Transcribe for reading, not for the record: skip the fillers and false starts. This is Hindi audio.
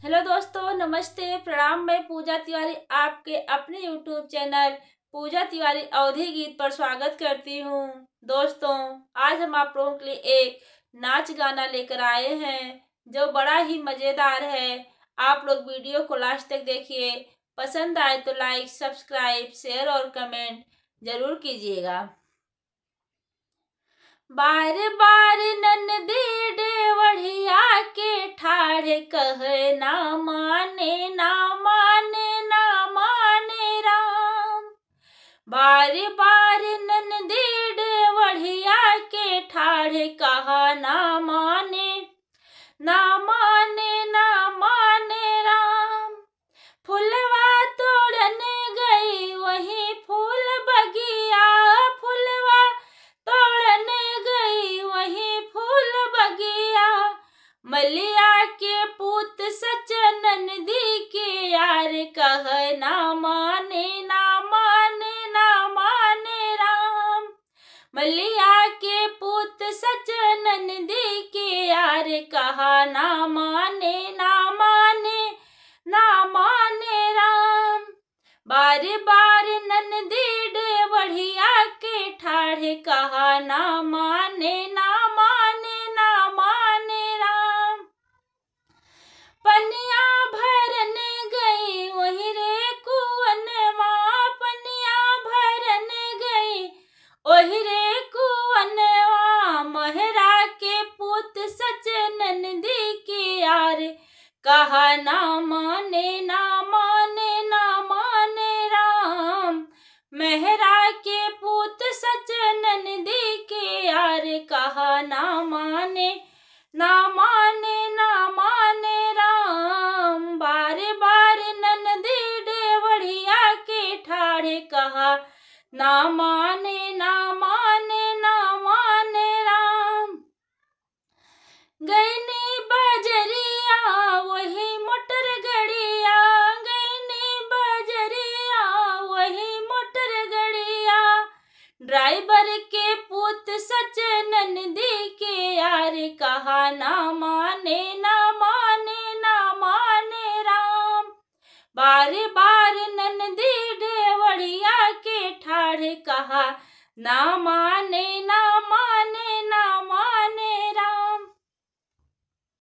हेलो दोस्तों, नमस्ते, प्रणाम। मैं पूजा तिवारी आपके अपने यूट्यूब चैनल पूजा तिवारी अवधी गीत पर स्वागत करती हूँ। दोस्तों, आज हम आप लोगों के लिए एक नाच गाना लेकर आए हैं जो बड़ा ही मज़ेदार है। आप लोग वीडियो को लास्ट तक देखिए। पसंद आए तो लाइक, सब्सक्राइब, शेयर और कमेंट जरूर कीजिएगा। बार बार ननदी डेवढ़िया के ठाढ़े कहे ना माने ना माने ना माने राम। बार बार ननदी डेवढ़िया के ठाढ़े कहा ना माने ना माने ना माने राम। फुलवा तोड़न गई वही फूल बगिया, फुलवा तोड़न गई वही फूल बगिया। मलिया के पूत सच ननदी के यार कह ना माने ना माने ना माने राम। मलिया के पूत सच ननदी के यार कहा ना माने ना माने ना माने राम। बार बार ननदी डेवढ़िया के ठाढ़े कहा ना माने ना माने ना माने राम। पनिया भरन गई वही रे कुअनवा, पनिया भरन गई वही रे कुअनवा। महरा के पुत सच ननदी के यार कहा ना माने ना माने ना माने राम। मेहरा के पुत सच ननदी के यार कहा ना माने ना माने ना माने राम। बार बार ननदी डेवढ़िया के ठाढ़े कहा ना माने ना माने ना माने राम। गईनी बजरिया वही मोटर गड़िया, गईनी बजरिया वही मोटर गड़िया। ड्राइवर के पुत सच ननदी के यार कहा ना माने ना माने ना माने राम। बार बार ननदी डेवढ़िया के ठाढ़े कहा ना माने ना